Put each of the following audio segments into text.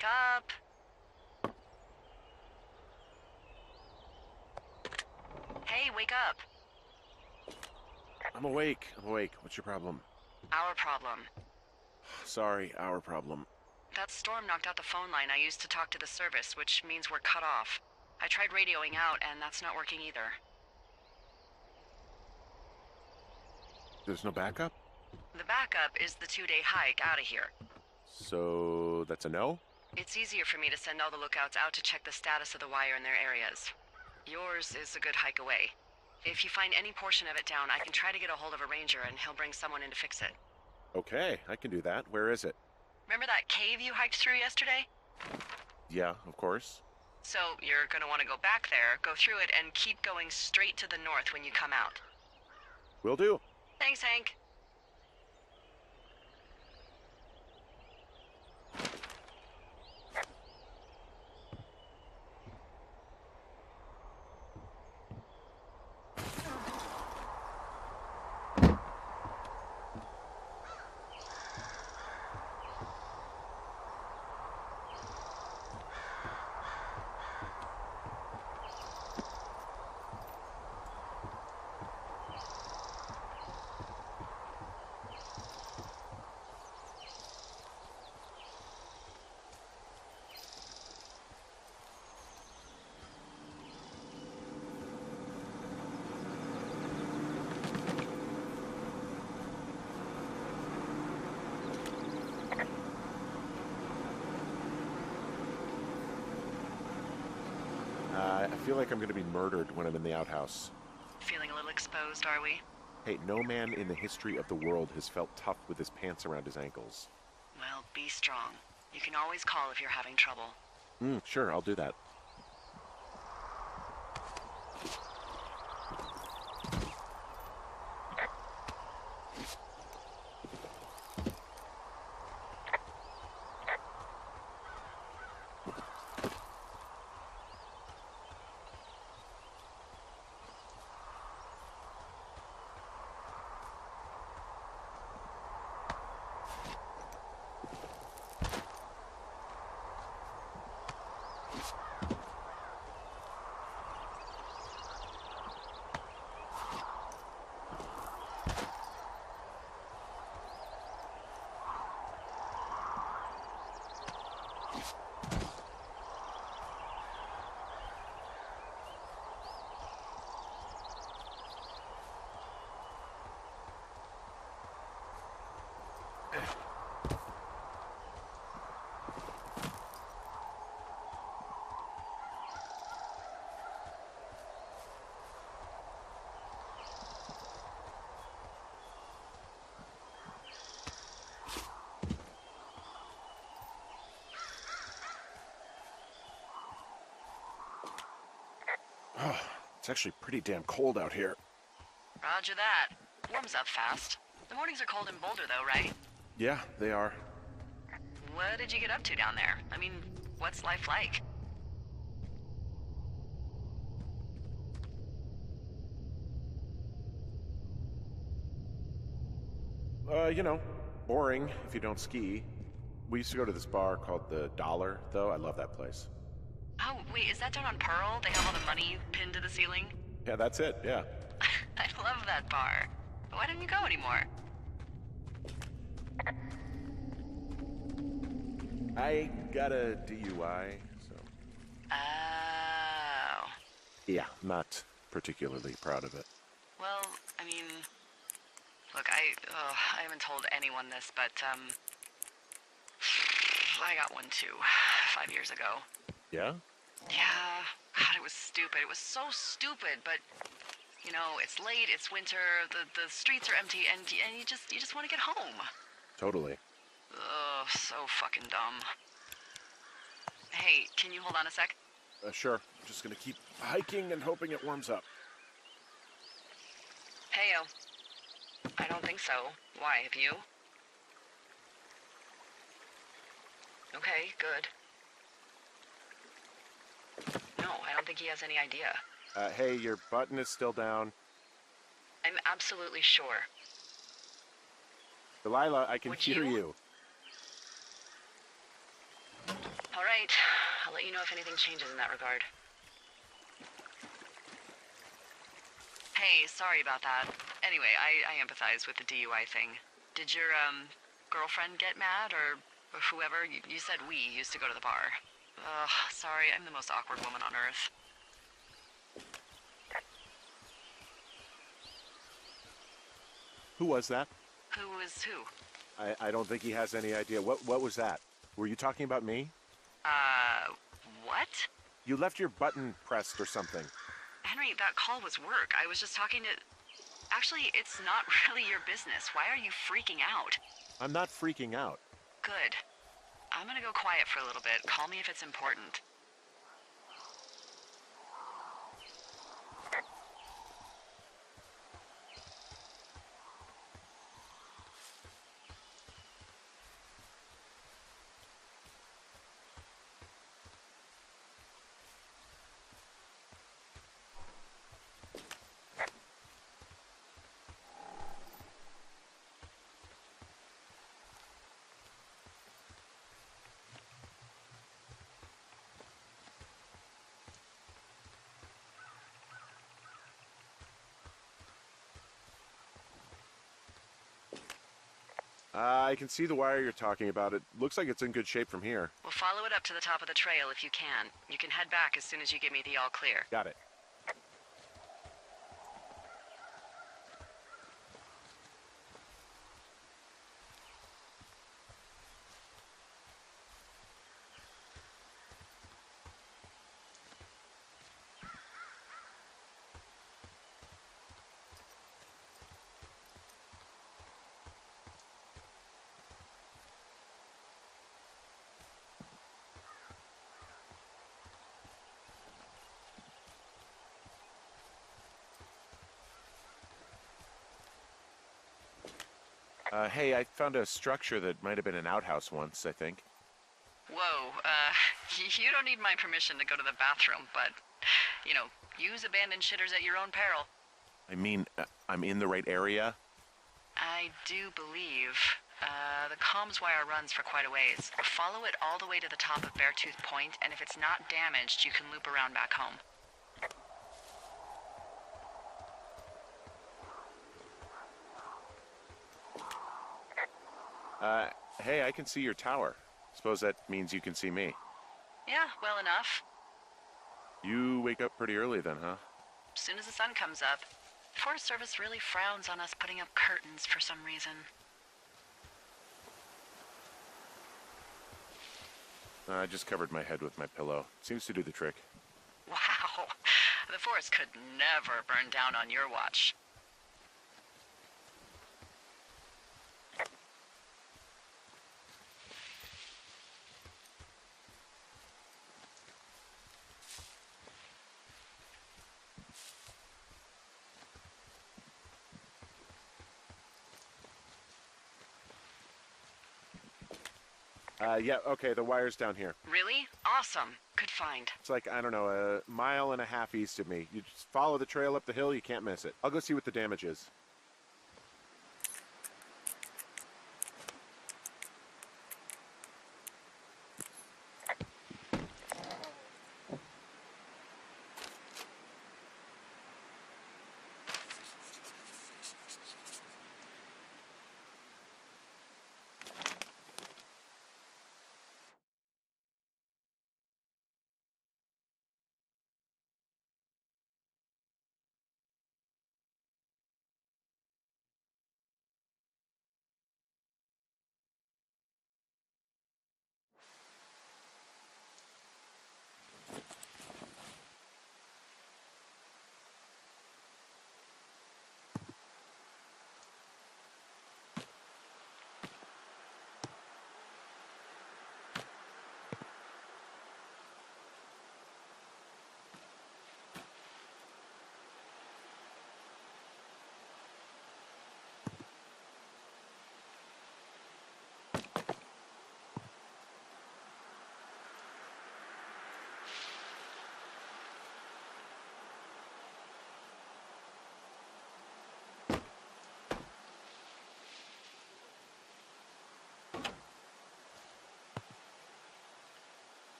Wake up! Hey, wake up! I'm awake. What's your problem? Our problem. Sorry, our problem. That storm knocked out the phone line I used to talk to the service, which means we're cut off. I tried radioing out, and that's not working either. There's no backup? The backup is the 2-day hike out of here. So that's a no? It's easier for me to send all the lookouts out to check the status of the wire in their areas. Yours is a good hike away. If you find any portion of it down, I can try to get a hold of a ranger and he'll bring someone in to fix it. Okay, I can do that. Where is it? Remember that cave you hiked through yesterday? Yeah, of course. So you're gonna want to go back there, go through it, and keep going straight to the north when you come out. Will do. Thanks, Hank. I feel like I'm going to be murdered when I'm in the outhouse. Feeling a little exposed, are we? Hey, no man in the history of the world has felt tough with his pants around his ankles. Well, be strong. You can always call if you're having trouble. Sure, I'll do that. It's actually pretty damn cold out here. Roger that. Warms up fast. The mornings are cold in Boulder, though, right? Yeah, they are. What did you get up to down there? I mean, what's life like? Boring if you don't ski. We used to go to this bar called the Dollar, though. I love that place. Oh, wait, is that down on Pearl? They have all the money pinned to the ceiling? Yeah, that's it, yeah. I love that bar. Why don't you go anymore? I got a DUI, so... Oh. Yeah, not particularly proud of it. Well, I mean... Look, I haven't told anyone this, but, I got one too, 5 years ago. Yeah? Yeah, God, it was stupid. It was so stupid, but, you know, it's late, it's winter, the streets are empty, and you just want to get home. Totally. Ugh, so fucking dumb. Hey, can you hold on a sec? Sure. I'm just gonna keep hiking and hoping it warms up. Heyo. I don't think so. Why, have you? Okay, good. No, I don't think he has any idea. Hey, your button is still down. I'm absolutely sure. Delilah, I can Would hear you? you. let you know if anything changes in that regard. Hey, sorry about that. Anyway, I empathize with the DUI thing. Did your, girlfriend get mad, or whoever? You said we used to go to the bar. Ugh, sorry, I'm the most awkward woman on earth. Who was that? Who was who? I don't think he has any idea. What was that? Were you talking about me? What? You left your button pressed or something. Henry, that call was work. I was just talking to... Actually, it's not really your business. Why are you freaking out? I'm not freaking out. Good. I'm gonna go quiet for a little bit. Call me if it's important. I can see the wire you're talking about. It looks like it's in good shape from here. We'll follow it up to the top of the trail if you can. You can head back as soon as you give me the all clear. Got it. Hey, I found a structure that might have been an outhouse once, I think. Whoa, you don't need my permission to go to the bathroom, but, you know, use abandoned shitters at your own peril. I mean, I'm in the right area? I do believe. The comms wire runs for quite a ways. Follow it all the way to the top of Beartooth Point, and if it's not damaged, you can loop around back home. Hey, I can see your tower. Suppose that means you can see me. Yeah, well enough. You wake up pretty early then, huh? As soon as the sun comes up. Forest Service really frowns on us putting up curtains for some reason. I just covered my head with my pillow. Seems to do the trick. Wow. The forest could never burn down on your watch. Yeah, okay, the wire's down here. Really? Awesome. Good find. It's like, I don't know, a mile and a half east of me. You just follow the trail up the hill, you can't miss it. I'll go see what the damage is.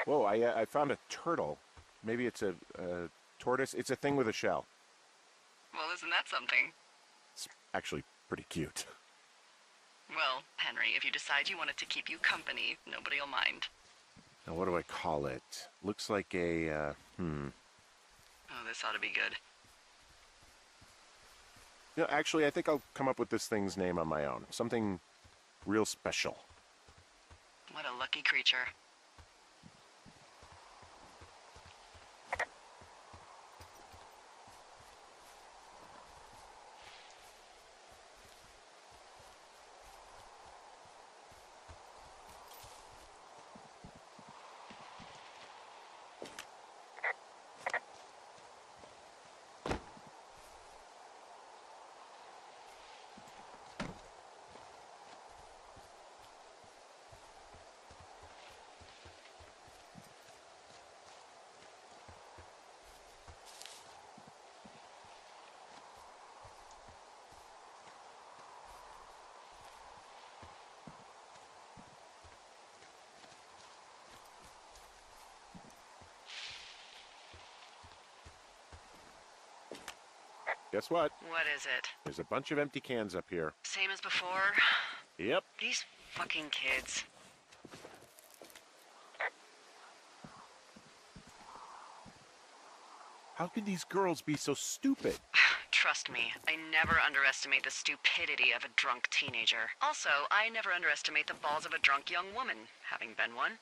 Whoa, I found a turtle. Maybe it's a tortoise. It's a thing with a shell. Well, isn't that something? It's actually pretty cute. Well, Henry, if you decide you want it to keep you company, nobody'll mind. Now, what do I call it? Looks like a, Oh, this ought to be good. You know, actually, I think I'll come up with this thing's name on my own. Something real special. What a lucky creature. Guess what? What is it? There's a bunch of empty cans up here. Same as before? Yep. These fucking kids. How could these girls be so stupid? Trust me, I never underestimate the stupidity of a drunk teenager. Also, I never underestimate the balls of a drunk young woman, having been one.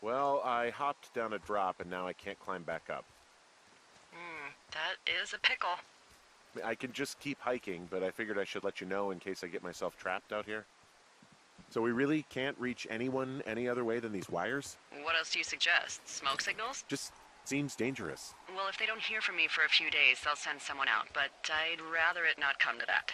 Well, I hopped down a drop and now I can't climb back up. That is a pickle. I can just keep hiking, but I figured I should let you know in case I get myself trapped out here. So we really can't reach anyone any other way than these wires? What else do you suggest? Smoke signals? Just seems dangerous. Well, if they don't hear from me for a few days, they'll send someone out, but I'd rather it not come to that.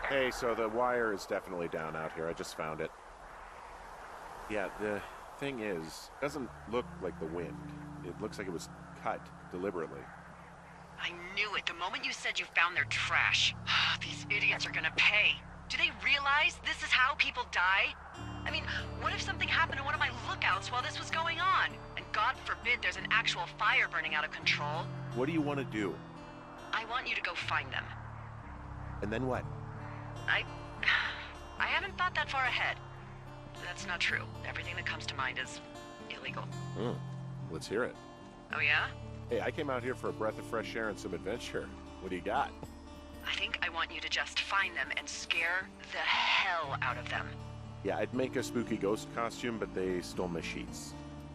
Hey, so the wire is definitely down out here. I just found it. Yeah, the thing is, it doesn't look like the wind. It looks like it was cut deliberately. I knew it the moment you said you found their trash. These idiots are gonna pay. Do they realize this is how people die? I mean, what if something happened to one of my lookouts while this was going on? And God forbid there's an actual fire burning out of control. What do you want to do? I want you to go find them. And then what? I haven't thought that far ahead. That's not true. Everything that comes to mind is illegal. Let's hear it. Oh yeah? Hey, I came out here for a breath of fresh air and some adventure. What do you got? I think I want you to just find them and scare the hell out of them. Yeah, I'd make a spooky ghost costume, but they stole my sheets.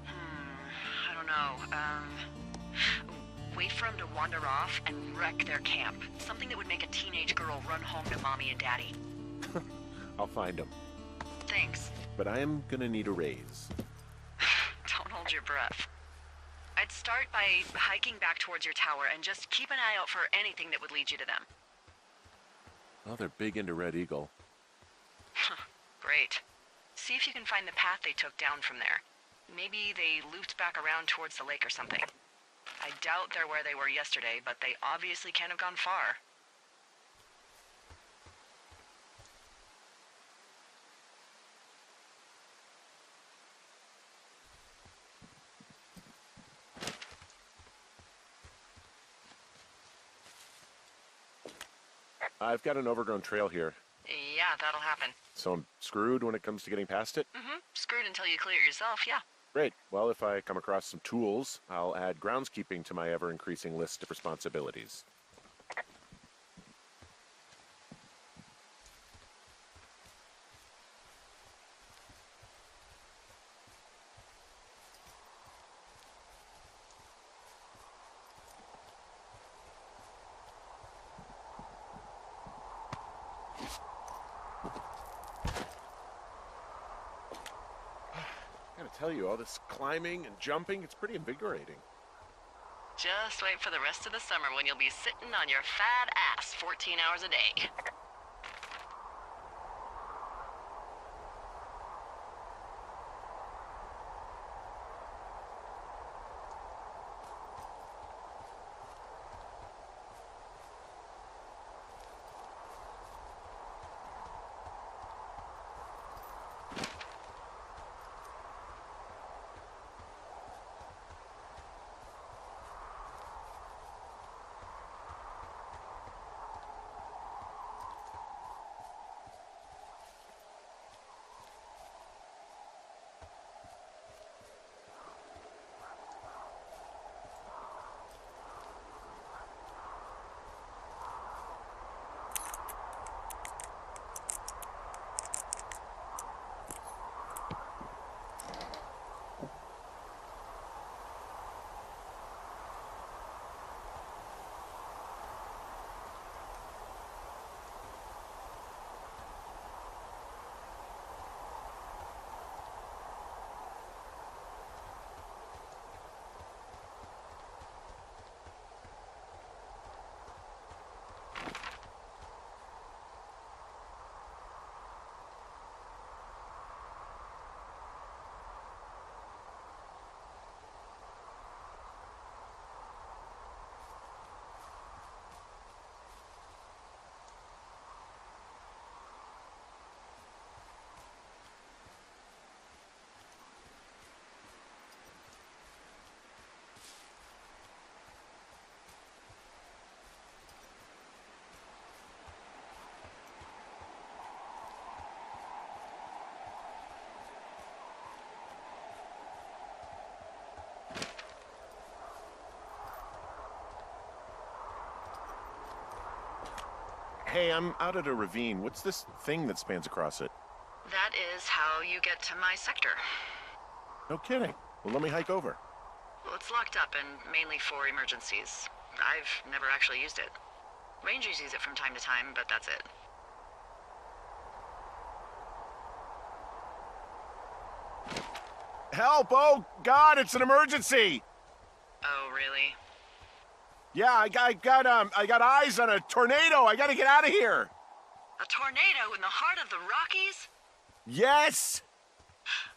I don't know. Wait for them to wander off and wreck their camp. Something that would make a teenage girl run home to mommy and daddy. I'll find them. Thanks. But I am gonna need a raise. Don't hold your breath. I'd start by hiking back towards your tower and just keep an eye out for anything that would lead you to them. Well, they're big into Red Eagle. Great. See if you can find the path they took down from there. Maybe they looped back around towards the lake or something. I doubt they're where they were yesterday, but they obviously can't have gone far. I've got an overgrown trail here, Yeah, that'll happen. so I'm screwed when it comes to getting past it. Screwed until you clear it yourself, yeah. Great. Well, if I come across some tools, I'll add groundskeeping to my ever-increasing list of responsibilities. I gotta tell you, all this climbing and jumping, it's pretty invigorating. Just wait for the rest of the summer when you'll be sitting on your fat ass 14 hours a day. Hey, I'm out at a ravine. What's this thing that spans across it? That is how you get to my sector. No kidding. Well, let me hike over. Well, it's locked up and mainly for emergencies. I've never actually used it. Rangers use it from time to time, but that's it. Help! Oh, God, it's an emergency! Oh, really? Yeah, I got eyes on a tornado. I gotta get out of here. A tornado in the heart of the Rockies? Yes!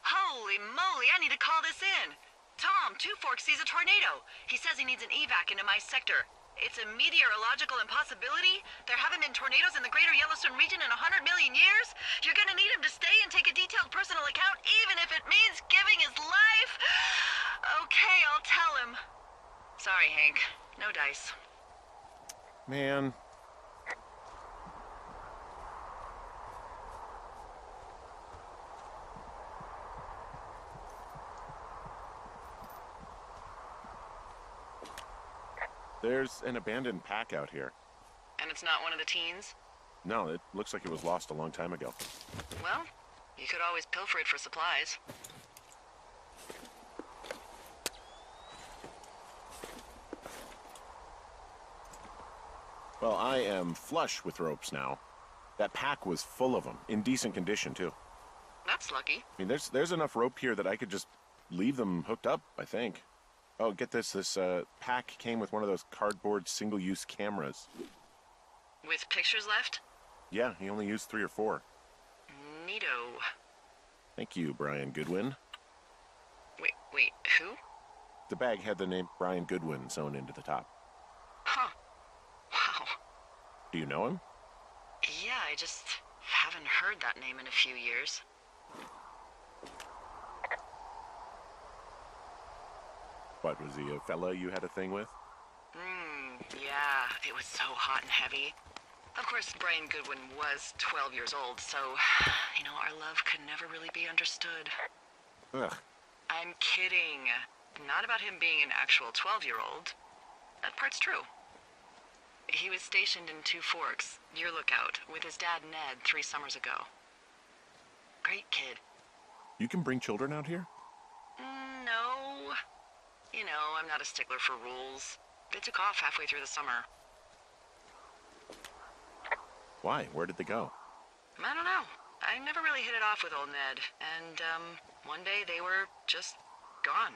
Holy moly, I need to call this in. Tom, Two Forks sees a tornado. He says he needs an evac into my sector. It's a meteorological impossibility. There haven't been tornadoes in the greater Yellowstone region in 100 million years. You're gonna need him to stay and take a detailed personal account, even if it means giving his life. Okay, I'll tell him. Sorry, Hank. No dice. Man. There's an abandoned pack out here. And it's not one of the teens? No, it looks like it was lost a long time ago. Well, you could always pilfer it for supplies. Well, I am flush with ropes now. That pack was full of them, in decent condition, too. That's lucky. I mean, there's enough rope here that I could just leave them hooked up, I think. Oh, get this. This pack came with one of those cardboard single-use cameras. With pictures left? Yeah, he only used 3 or 4. Neato. Thank you, Brian Goodwin. Wait, who? The bag had the name Brian Goodwin sewn into the top. Huh. Wow. Do you know him? Yeah, I just haven't heard that name in a few years. What, was he a fella you had a thing with? Yeah, it was so hot and heavy. Of course, Brian Goodwin was 12 years old, so, our love could never really be understood. Ugh. I'm kidding. Not about him being an actual 12-year-old. That part's true. He was stationed in Two Forks, your lookout, with his dad Ned 3 summers ago. Great kid. You can bring children out here? No. I'm not a stickler for rules. They took off halfway through the summer. Why? Where did they go? I don't know. I never really hit it off with old Ned, and, one day they were just gone.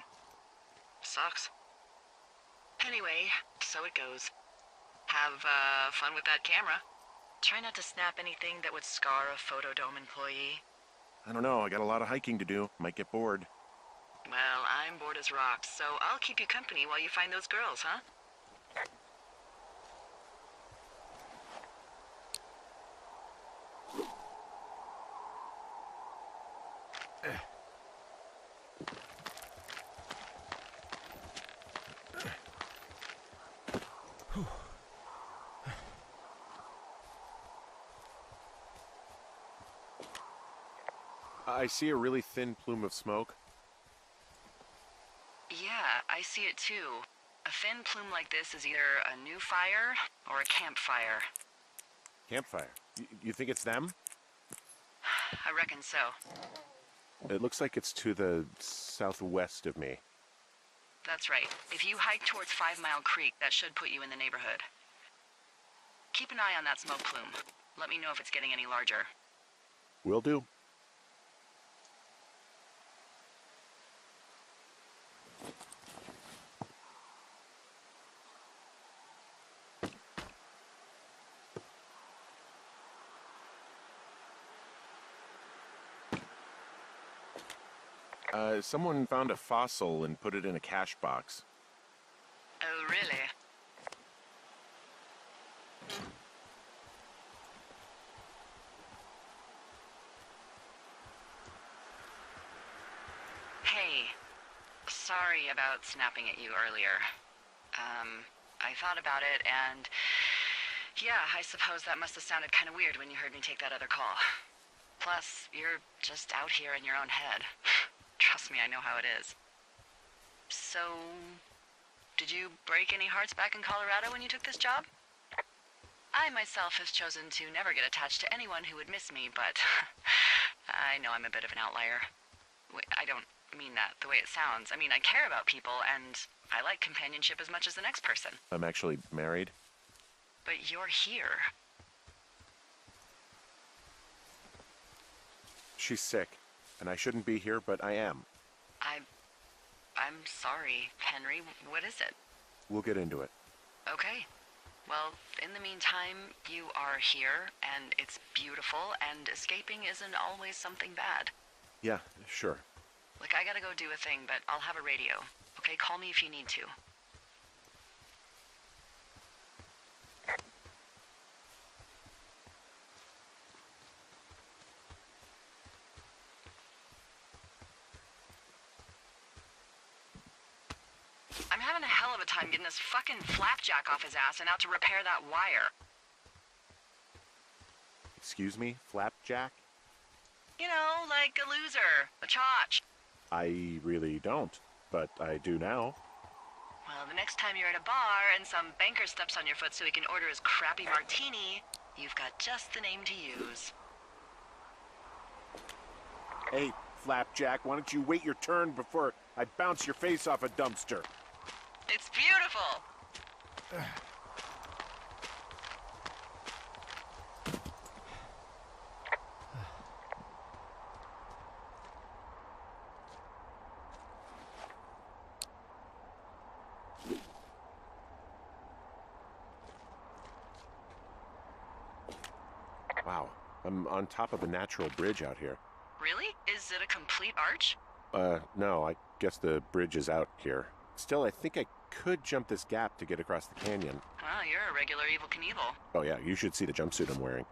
Sucks. Anyway, so it goes. Have, fun with that camera. Try not to snap anything that would scar a Photodome employee. I don't know, I got a lot of hiking to do. Might get bored. Well, I'm bored as rocks, so I'll keep you company while you find those girls, huh? I see a really thin plume of smoke. Yeah, I see it too. A thin plume like this is either a new fire or a campfire. Campfire. You think it's them? I reckon so. It looks like it's to the southwest of me. That's right. If you hike towards 5 Mile Creek, that should put you in the neighborhood. Keep an eye on that smoke plume. Let me know if it's getting any larger. Will do. Someone found a fossil and put it in a cache box. Oh, really? Hey, sorry about snapping at you earlier. I thought about it, and yeah, I suppose that must have sounded kind of weird when you heard me take that other call. Plus, you're just out here in your own head. Trust me, I know how it is. So, did you break any hearts back in Colorado when you took this job? I myself have chosen to never get attached to anyone who would miss me, but I know I'm a bit of an outlier. I don't mean that the way it sounds. I mean, I care about people, and I like companionship as much as the next person. I'm actually married. But you're here. She's sick, and I shouldn't be here, but I am. I'm sorry, Henry. What is it? We'll get into it. Okay. Well, in the meantime, you are here, and it's beautiful, and escaping isn't always something bad. Yeah, sure. Look, I gotta go do a thing, but I'll have a radio. Okay, call me if you need to. I'm having a hell of a time getting this fucking flapjack off his ass and out to repair that wire. Excuse me, Flapjack? You know, like a loser, a chotch. I really don't, but I do now. Well, the next time you're at a bar and some banker steps on your foot so he can order his crappy martini, you've got just the name to use. Hey, Flapjack, why don't you wait your turn before I bounce your face off a dumpster? It's beautiful! Wow, I'm on top of a natural bridge out here. Really? Is it a complete arch? No, I guess the bridge is out here. Still, I think I could jump this gap to get across the canyon. Oh, you're a regular Evel Knievel. Oh yeah, you should see the jumpsuit I'm wearing.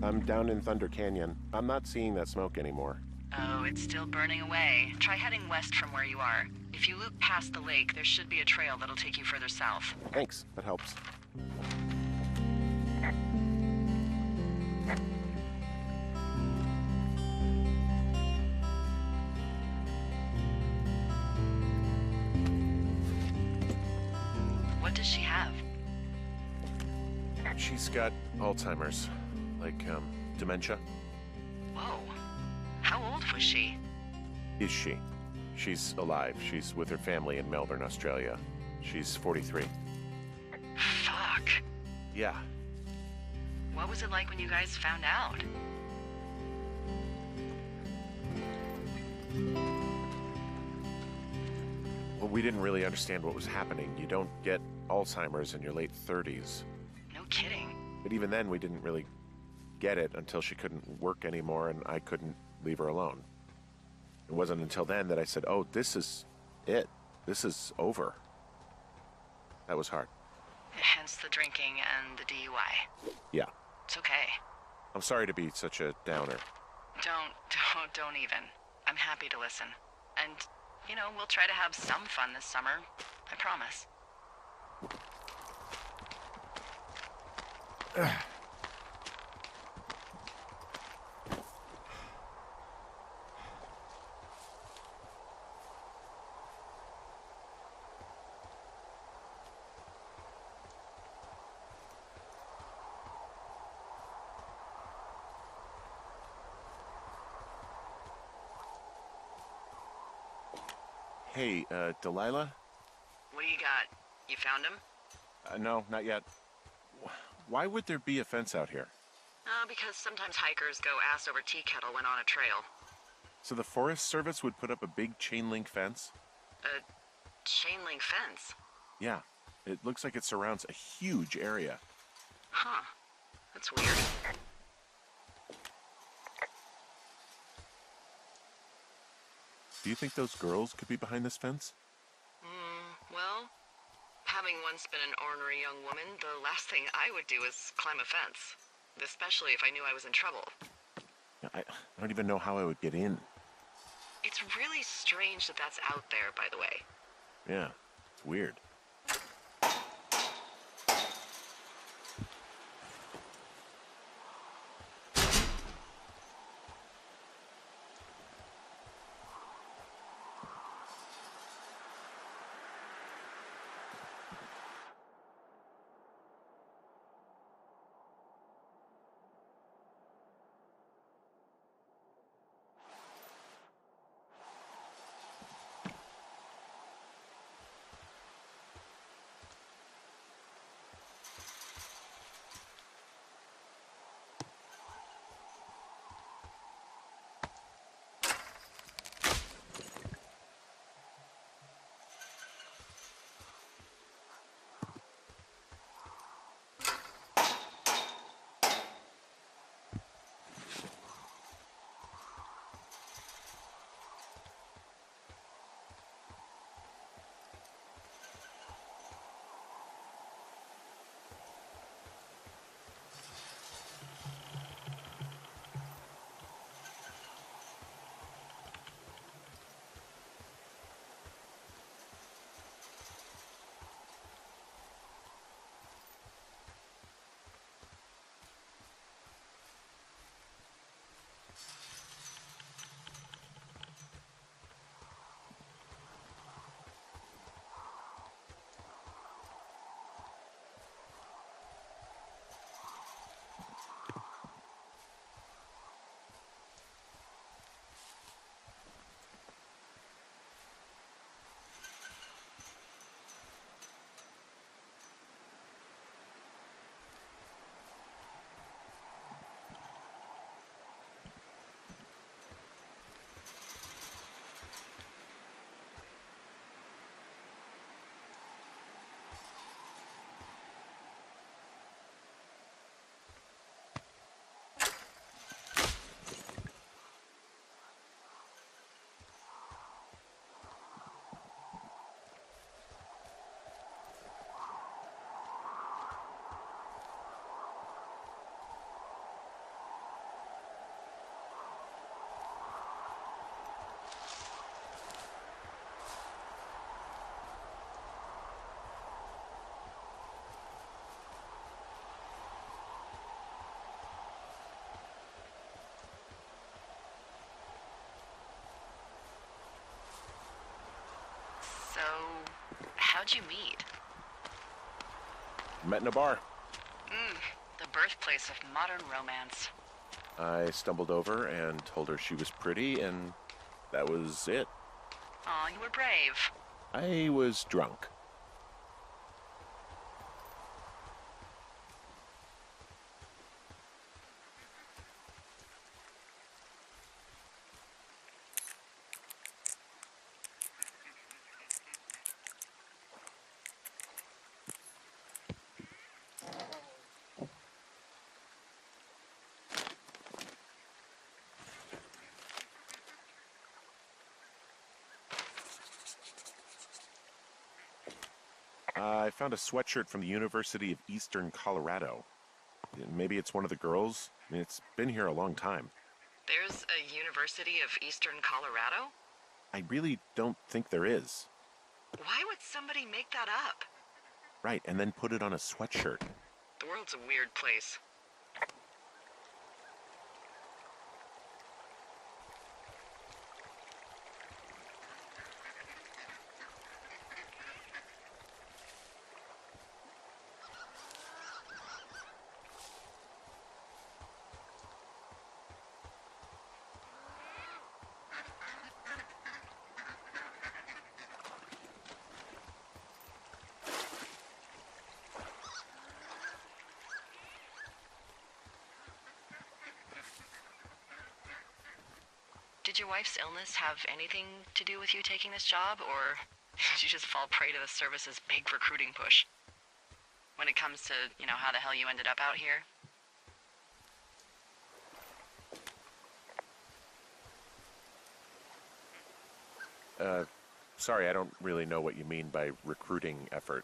I'm down in Thunder Canyon. I'm not seeing that smoke anymore. Oh, it's still burning away. Try heading west from where you are. If you loop past the lake, there should be a trail that'll take you further south. Thanks, that helps. What does she have? She's got Alzheimer's, like, dementia. Whoa. How old was she? Is she? She's alive. She's with her family in Melbourne, Australia. She's 43. Fuck. Yeah. What was it like when you guys found out? Well, we didn't really understand what was happening. You don't get Alzheimer's in your late 30s. No kidding. But even then, we didn't really get it until she couldn't work anymore and I couldn't leave her alone. It wasn't until then that I said, oh, this is it. This is over. That was hard. Hence the drinking and the DUI. Yeah. It's okay. I'm sorry to be such a downer. Don't even. I'm happy to listen. And, you know, we'll try to have some fun this summer. I promise. Hey, Delilah? What do you got? You found him? No, not yet. Why would there be a fence out here? Because sometimes hikers go ass over tea kettle when on a trail. So the Forest Service would put up a big chain link fence? A chain link fence? Yeah. It looks like it surrounds a huge area. Huh. That's weird. Do you think those girls could be behind this fence? Well, having once been an ornery young woman, the last thing I would do is climb a fence. Especially if I knew I was in trouble. I don't even know how I would get in. It's really strange that that's out there, by the way. Yeah, it's weird. So, how'd you meet? Met in a bar. The birthplace of modern romance. I stumbled over and told her she was pretty, and that was it. Aw, you were brave. I was drunk. I found a sweatshirt from the University of Eastern Colorado. Maybe it's one of the girls. I mean, it's been here a long time. There's a University of Eastern Colorado? I really don't think there is. Why would somebody make that up? Right, and then put it on a sweatshirt. The world's a weird place. Did your wife's illness have anything to do with you taking this job, or did you just fall prey to the service's big recruiting push? When it comes to, how the hell you ended up out here? Sorry, I don't really know what you mean by recruiting effort.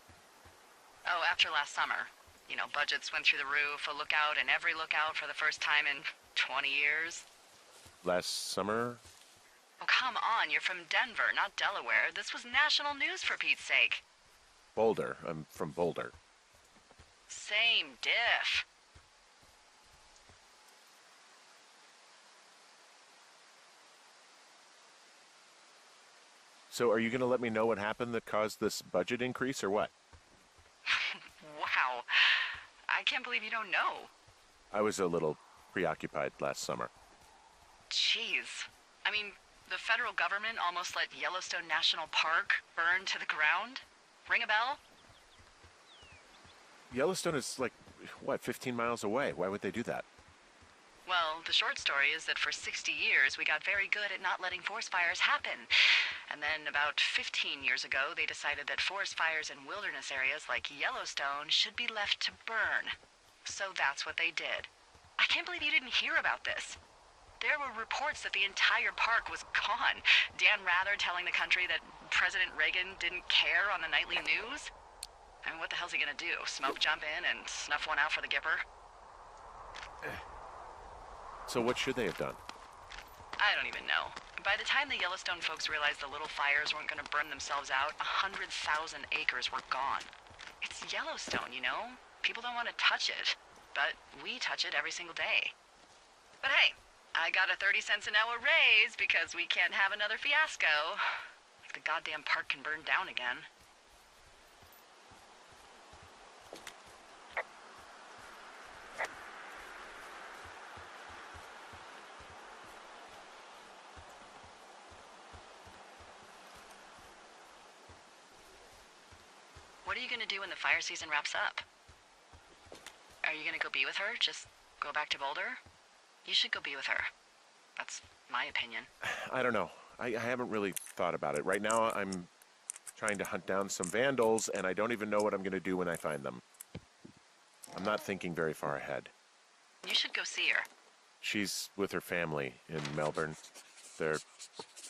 Oh, after last summer. Budgets went through the roof, a lookout in every lookout for the first time in 20 years. Last summer? Oh, come on, you're from Denver, not Delaware. This was national news, for Pete's sake. Boulder. I'm from Boulder. Same diff. So are you going to let me know what happened that caused this budget increase, or what? Wow. I can't believe you don't know. I was a little preoccupied last summer. Jeez. I mean, the federal government almost let Yellowstone National Park burn to the ground? Ring a bell? Yellowstone is like, 15 miles away? Why would they do that? Well, the short story is that for 60 years, we got very good at not letting forest fires happen. And then about 15 years ago, they decided that forest fires in wilderness areas like Yellowstone should be left to burn. So that's what they did. I can't believe you didn't hear about this. There were reports that the entire park was gone. Dan Rather telling the country that President Reagan didn't care on the nightly news. I mean, what the hell's he gonna do? Smoke jump in and snuff one out for the Gipper? So what should they have done? I don't even know. By the time the Yellowstone folks realized the little fires weren't gonna burn themselves out, 100,000 acres were gone. It's Yellowstone, People don't want to touch it. But we touch it every single day. But hey, I got a 30 cents an hour raise because we can't have another fiasco. Like the goddamn park can burn down again. What are you gonna do when the fire season wraps up? Are you gonna go be with her? Just go back to Boulder? You should go be with her. That's my opinion. I don't know. I haven't really thought about it. Right now, I'm trying to hunt down some vandals, and I don't even know what I'm going to do when I find them. I'm not thinking very far ahead. You should go see her. She's with her family in Melbourne. They're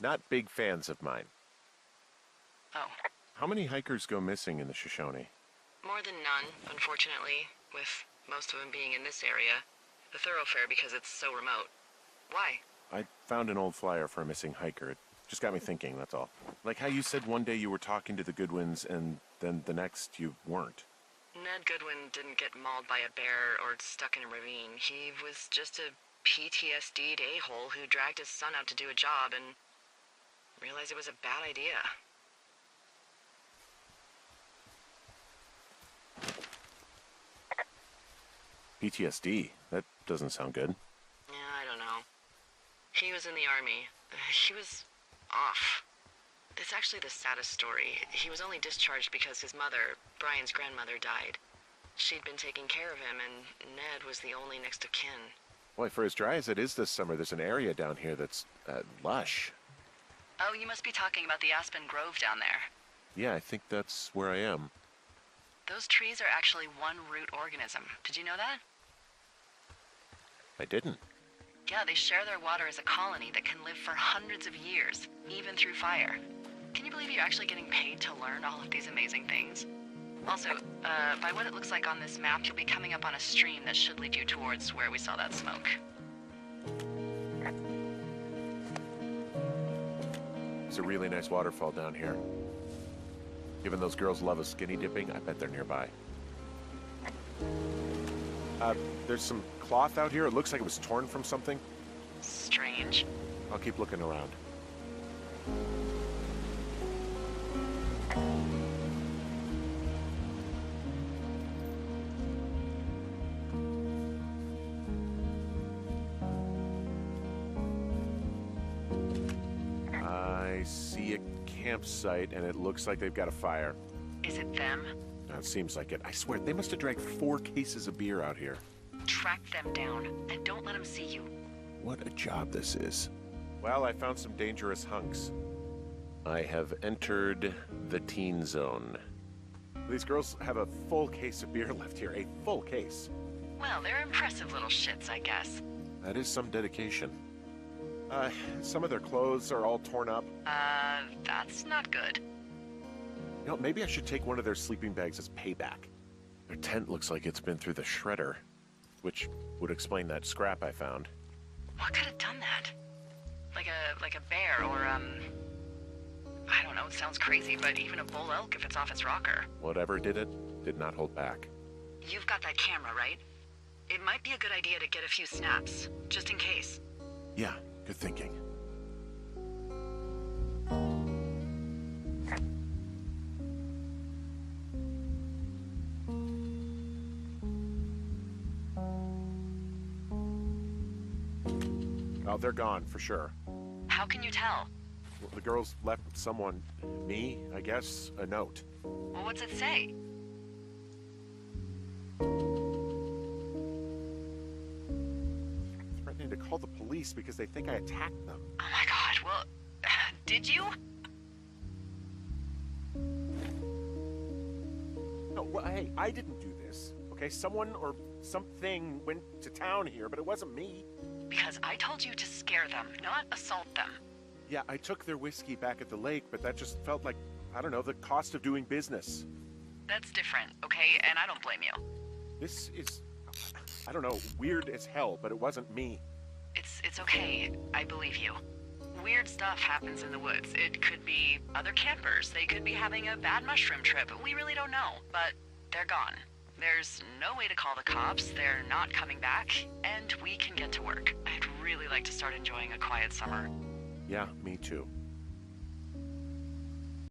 not big fans of mine. Oh. How many hikers go missing in the Shoshone? More than none, unfortunately, with most of them being in this area. The thoroughfare because it's so remote. Why? I found an old flyer for a missing hiker. It just got me thinking, that's all. Like how you said one day you were talking to the Goodwins and then the next you weren't. Ned Goodwin didn't get mauled by a bear or stuck in a ravine. He was just a PTSD'd a-hole who dragged his son out to do a job and realized it was a bad idea. PTSD? That doesn't sound good. Yeah, I don't know. He was in the army. He was off. It's actually the saddest story. He was only discharged because his mother, Brian's grandmother, died. She'd been taking care of him, and Ned was the only next of kin. Boy, for as dry as it is this summer, there's an area down here that's lush. Oh, you must be talking about the Aspen Grove down there. Yeah, I think that's where I am. Those trees are actually one root organism. Did you know that? I didn't. Yeah, they share their water as a colony that can live for hundreds of years, even through fire. Can you believe you're actually getting paid to learn all of these amazing things? Also, by what it looks like on this map, you'll be coming up on a stream that should lead you towards where we saw that smoke. It's a really nice waterfall down here. Given those girls love a skinny dipping, I bet they're nearby. There's some cloth out here. It looks like it was torn from something. Strange. I'll keep looking around. I see a campsite, and it looks like they've got a fire. Is it them? It seems like it. I swear, they must have dragged 4 cases of beer out here. Track them down, and don't let them see you. What a job this is. Well, I found some dangerous hunks. I have entered the teen zone. These girls have a full case of beer left here. A full case. Well, they're impressive little shits, I guess. That is some dedication. Some of their clothes are all torn up. That's not good. You know, maybe I should take one of their sleeping bags as payback. Their tent looks like it's been through the shredder, which would explain that scrap I found. What could have done that? Like a bear or, I don't know, it sounds crazy, but even a bull elk if it's off its rocker. Whatever did it, did not hold back. You've got that camera, right? It might be a good idea to get a few snaps, just in case. Yeah, good thinking. Oh, they're gone, for sure. How can you tell? Well, the girls left someone, me, I guess, a note. Well, what's it say? Threatening to call the police because they think I attacked them. Oh my god, well, did you? No, well, hey, I didn't do this, okay? Someone or something went to town here, but it wasn't me. Because I told you to scare them, not assault them. Yeah, I took their whiskey back at the lake, but that just felt like, I don't know, the cost of doing business. That's different, okay? And I don't blame you. This is, I don't know, weird as hell, but it wasn't me. It's okay. I believe you. Weird stuff happens in the woods. It could be other campers. They could be having a bad mushroom trip. We really don't know, but they're gone. There's no way to call the cops. They're not coming back, and we can get to work. I'd really like to start enjoying a quiet summer. Yeah, me too.